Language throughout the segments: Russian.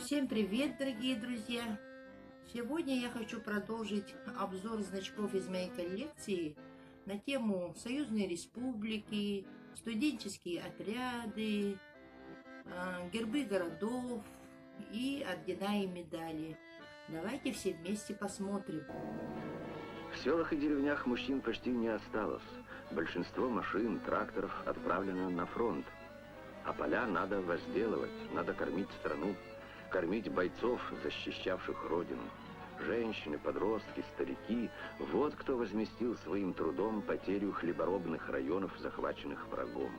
Всем привет, дорогие друзья! Сегодня я хочу продолжить обзор значков из моей коллекции на тему союзные республики, студенческие отряды, гербы городов и ордена и медали. Давайте все вместе посмотрим. В селах и деревнях мужчин почти не осталось. Большинство машин, тракторов отправлено на фронт. А поля надо возделывать, надо кормить страну, кормить бойцов, защищавших родину. Женщины, подростки, старики – вот кто возместил своим трудом потерю хлеборобных районов, захваченных врагом.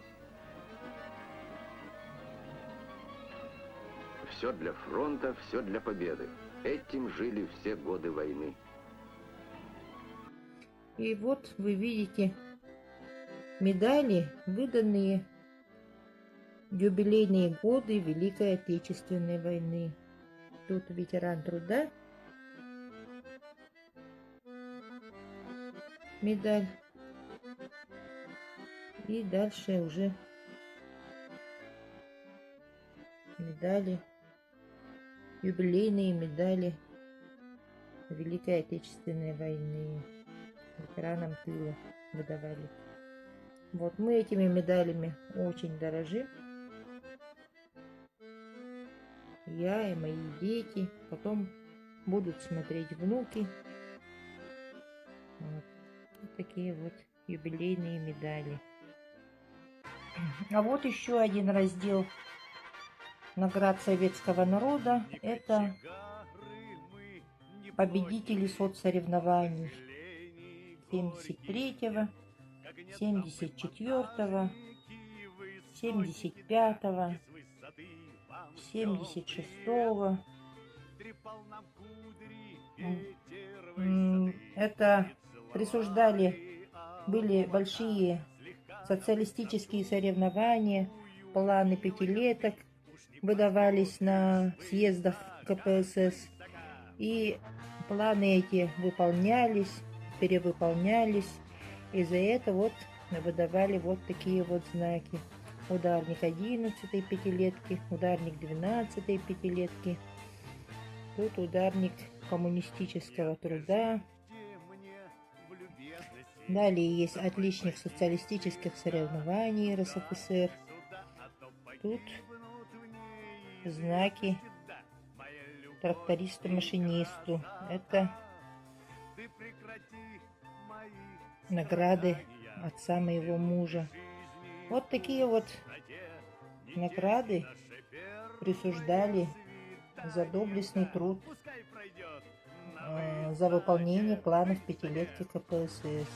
Все для фронта, все для победы. Этим жили все годы войны. И вот вы видите медали, выданные в юбилейные годы Великой Отечественной войны. Тут ветеран труда, медаль. И дальше уже медали, юбилейные медали Великой Отечественной войны. Ветеранам тыла выдавали. Вот мы этими медалями очень дорожим. Я и мои дети. Потом будут смотреть внуки. Вот такие вот юбилейные медали. А вот еще один раздел наград советского народа. Это победители соцсоревнований 73-го, 74-го, 75-го, 76-го. Это присуждали, были большие социалистические соревнования, планы пятилеток выдавались на съездах КПСС. И планы эти выполнялись, перевыполнялись. И за это вот выдавали вот такие вот знаки. Ударник 11-й пятилетки, ударник 12-й пятилетки. Тут ударник коммунистического труда. Далее есть отличник социалистических соревнований РСФСР. Тут знаки трактористу-машинисту. Это награды отца моего мужа. Вот такие вот награды присуждали за доблестный труд, за выполнение планов пятилетки КПСС.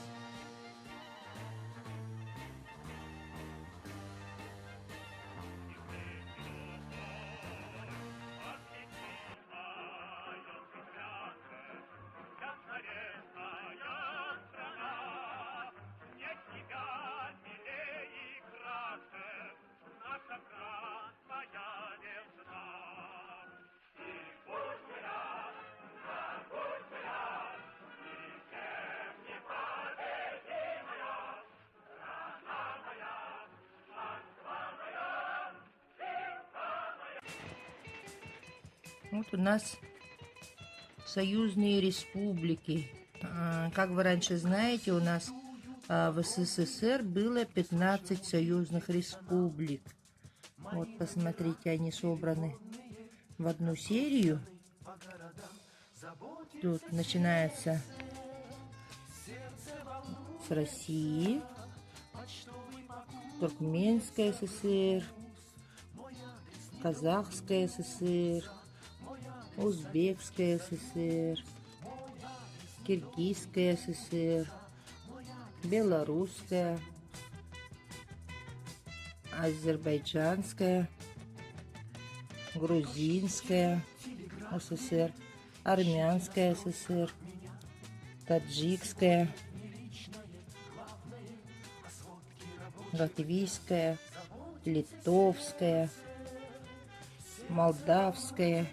Вот у нас союзные республики. Как вы раньше знаете, у нас в СССР было 15 союзных республик. Вот посмотрите, они собраны в одну серию. Тут начинается с России, Туркменская ССР, Казахская ССР, Узбекская ССР, Киргизская ССР, Белорусская, Азербайджанская, Грузинская ССР, Армянская ССР, Таджикская, Латвийская, Литовская, Молдавская,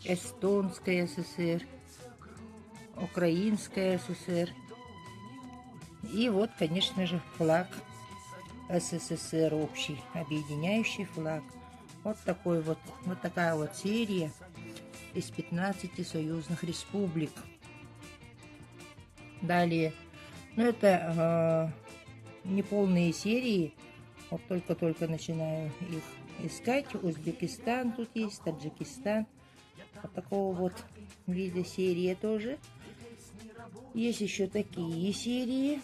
Эстонская ССР, Украинская ССР. И вот, конечно же, флаг СССР общий, объединяющий флаг. Вот такая вот серия из 15 союзных республик. Далее, это неполные серии, вот только-только начинаю их искать. Узбекистан тут есть, Таджикистан, вот такого вот вида серии тоже. Есть еще такие серии,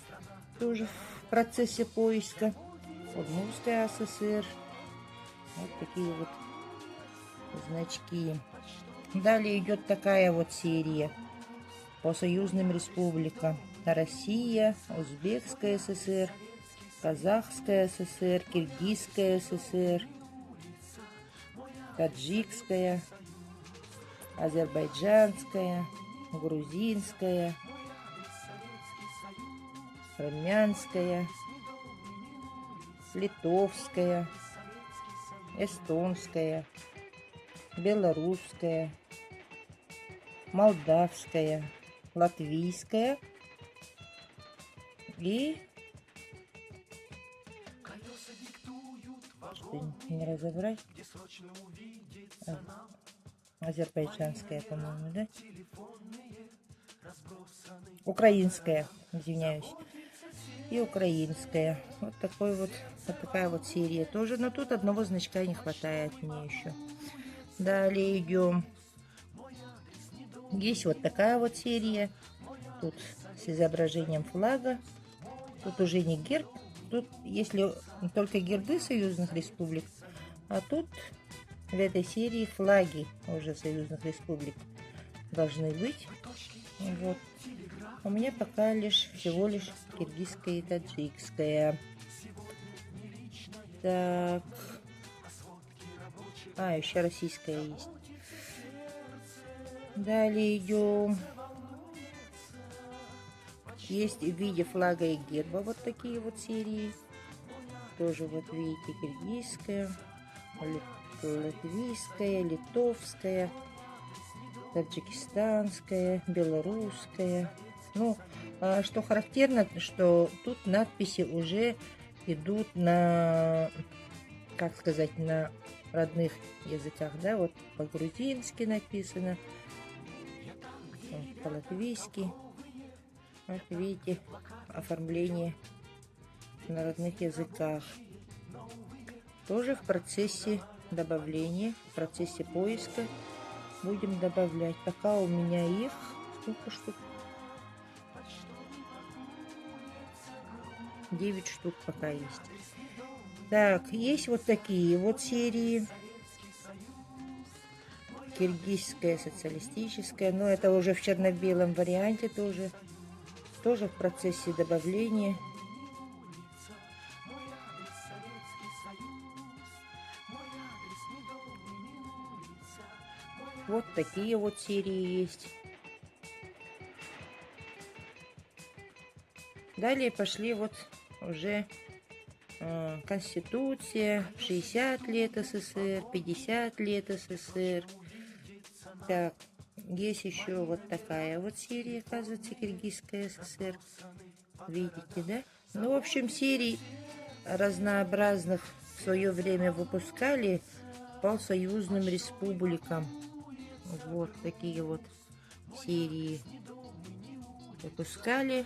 тоже в процессе поиска. Удмуртская ССР, вот такие вот значки. Далее идет такая вот серия по союзным республикам. Россия, Узбекская ССР, Казахская ССР, Киргизская ССР, Таджикская, Азербайджанская, Грузинская, Армянская, Литовская, Эстонская, Белорусская, Молдавская, Латвийская и что не разобрать, азербайджанская, по-моему, да? Украинская, извиняюсь. И украинская. Вот такая вот серия тоже. Но тут одного значка не хватает мне еще. Далее идем. Есть вот такая вот серия. Тут с изображением флага. Тут уже не герб. Тут, если только гербы союзных республик, а тут в этой серии флаги уже союзных республик должны быть. Вот. У меня пока всего лишь киргизская и таджикская. Так. Еще российская есть. Далее идем. Есть в виде флага и герба вот такие вот серии. Тоже вот видите, киргизская, латвийская, литовская, таджикистанская, белорусская. Ну, что характерно, что тут надписи уже идут на, как сказать, на родных языках, да, вот по-грузински написано, по-латвийски. Вот видите, оформление на родных языках. Тоже в процессе добавления, в процессе поиска будем добавлять. Пока у меня их сколько штук? 9 штук пока есть. Так, есть вот такие вот серии. Киргизская, социалистическая, но это уже в черно-белом варианте тоже в процессе добавления. Вот такие вот серии есть. Далее пошли вот уже Конституция, 60 лет СССР, 50 лет СССР. Так, есть еще вот такая вот серия, оказывается, Киргизская ССР. Видите, да? Ну, в общем, серий разнообразных в свое время выпускали по союзным республикам. Вот такие вот серии выпускали.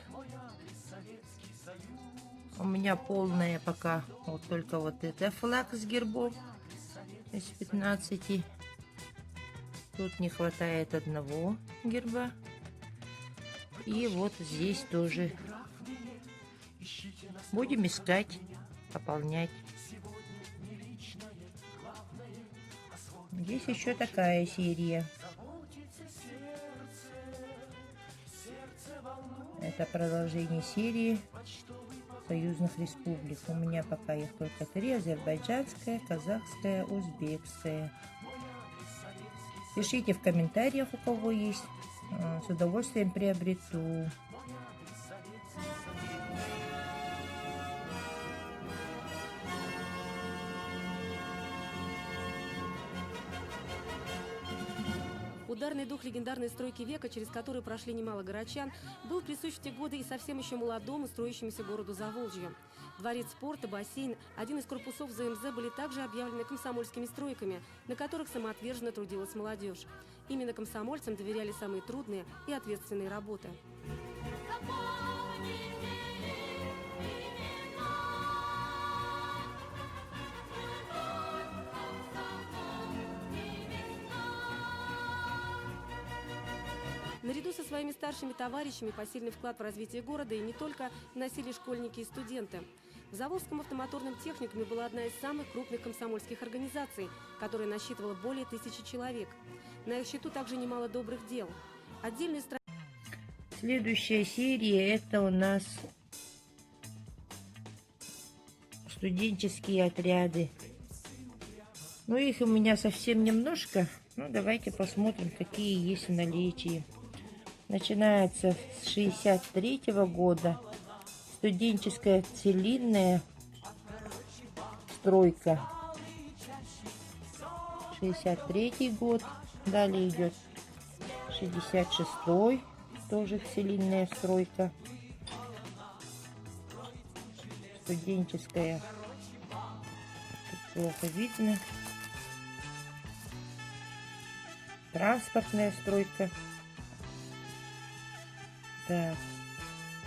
У меня полная пока вот только вот это флаг с гербом из 15. Тут не хватает одного герба. И вот здесь тоже. Будем искать, пополнять. Здесь еще такая серия. Это продолжение серии союзных республик. У меня пока их только 3: азербайджанская, казахская, узбекская. Пишите в комментариях, у кого есть. С удовольствием приобрету. Ударный дух легендарной стройки века, через который прошли немало городчан, был присущ в те годы и совсем еще молодому строящемуся городу Заволжью. Дворец спорта, бассейн, один из корпусов ЗМЗ были также объявлены комсомольскими стройками, на которых самоотверженно трудилась молодежь. Именно комсомольцам доверяли самые трудные и ответственные работы. Наряду со своими старшими товарищами посильный вклад в развитие города и не только вносили школьники и студенты. В Заволжском автомоторном техникуме была одна из самых крупных комсомольских организаций, которая насчитывала более 1000 человек. На их счету также немало добрых дел. Отдельные Следующая серия — это у нас студенческие отряды. Ну, их у меня совсем немножко. Ну, давайте посмотрим, какие есть в наличии. Начинается с 63-го года. Студенческая целинная стройка. 63-й год. Далее идет 66-й. Тоже целинная стройка. Студенческая. Тут плохо видно. Транспортная стройка. Так.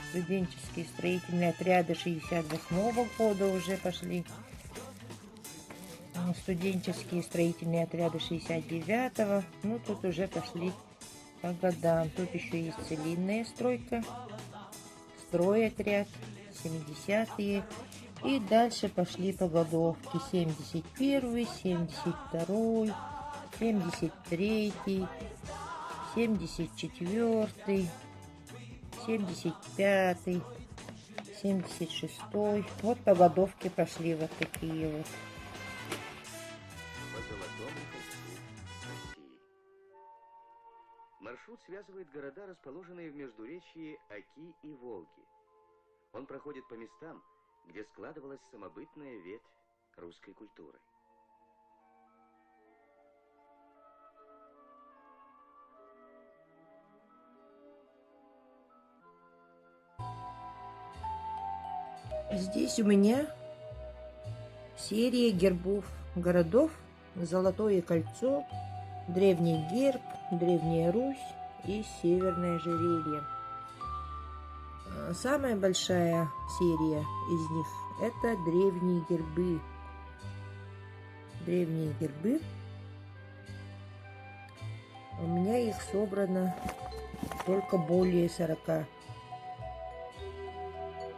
Студенческие строительные отряды 68-го года уже пошли. Студенческие строительные отряды 69-го. Ну, тут уже пошли по годам. Тут еще есть целинная стройка. Стройотряд. 70-е. И дальше пошли по годовке. 71-й, 72-й, 73-й, 74-й. 75-й, 76-й. Вот по годовке пошли вот такие вот. По Золотому кольцу России. Маршрут связывает города, расположенные в междуречии Оки и Волги. Он проходит по местам, где складывалась самобытная ветвь русской культуры. Здесь у меня серия гербов городов. Золотое кольцо, древний герб, Древняя Русь и Северное ожерелье. Самая большая серия из них — это древние гербы. Древние гербы. У меня их собрано только более 40.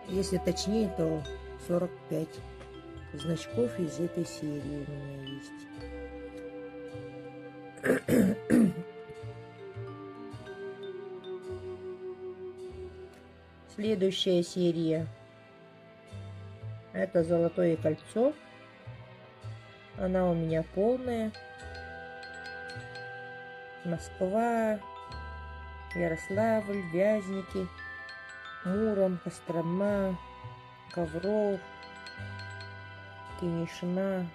Если точнее, то 45 значков из этой серии у меня есть. Следующая серия — это Золотое кольцо. Она у меня полная. Москва, Ярославль, Вязники, Муром, Кострома, Ковров, Кинешма,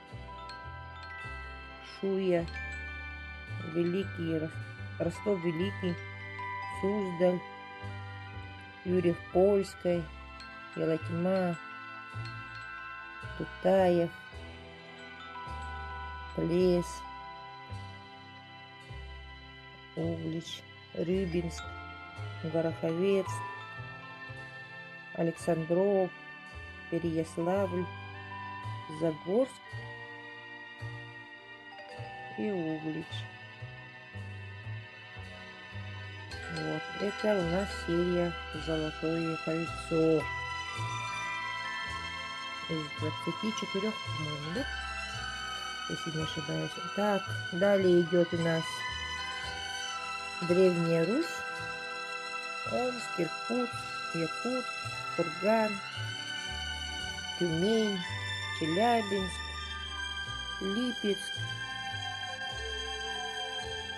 Шуя, Великий, Ростов Великий, Суздаль, Юрьев-Польской, Елатьма, Тутаев, Плес, Углич, Рыбинск, Гороховец, Александров, Переяславль, Загорск и Углич. Вот, это у нас серия Золотое кольцо. Из 24, по-моему, да? Если не ошибаюсь. Так, далее идет у нас Древняя Русь, Омск, Иркутск, Якутск, Курган, Тюмень, Челябинск, Липецк,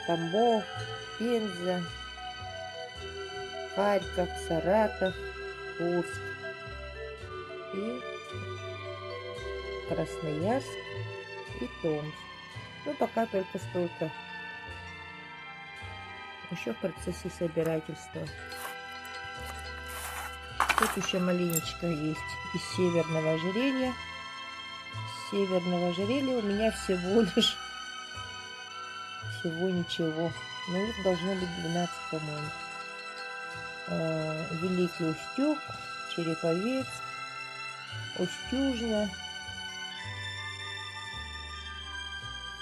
Тамбов, Пенза, Харьков, Саратов, Курск и Красноярск и Томск. Ну, пока только столько. Еще в процессе собирательства. Тут еще маленечко есть из северного ожерелья. С северного ожерелья у меня всего ничего. Но их должно быть 12, по-моему. Великий Устюг, Череповец, Устюжна,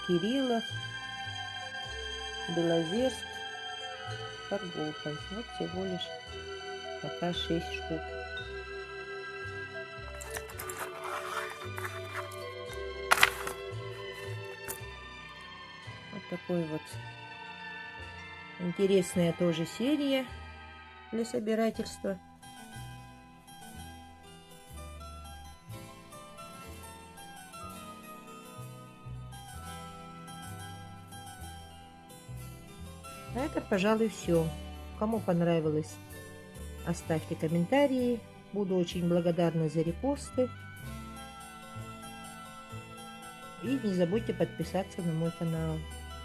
Кириллов, Белозерск, Каргополь. Вот всего лишь пока 6 штук. Вот такой вот интересная тоже серия для собирательства. А это, пожалуй, все. Кому понравилось, оставьте комментарии. Буду очень благодарна за репосты. И не забудьте подписаться на мой канал.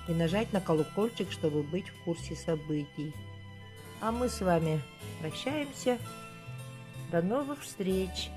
И нажать на колокольчик, чтобы быть в курсе событий. А мы с вами прощаемся. До новых встреч!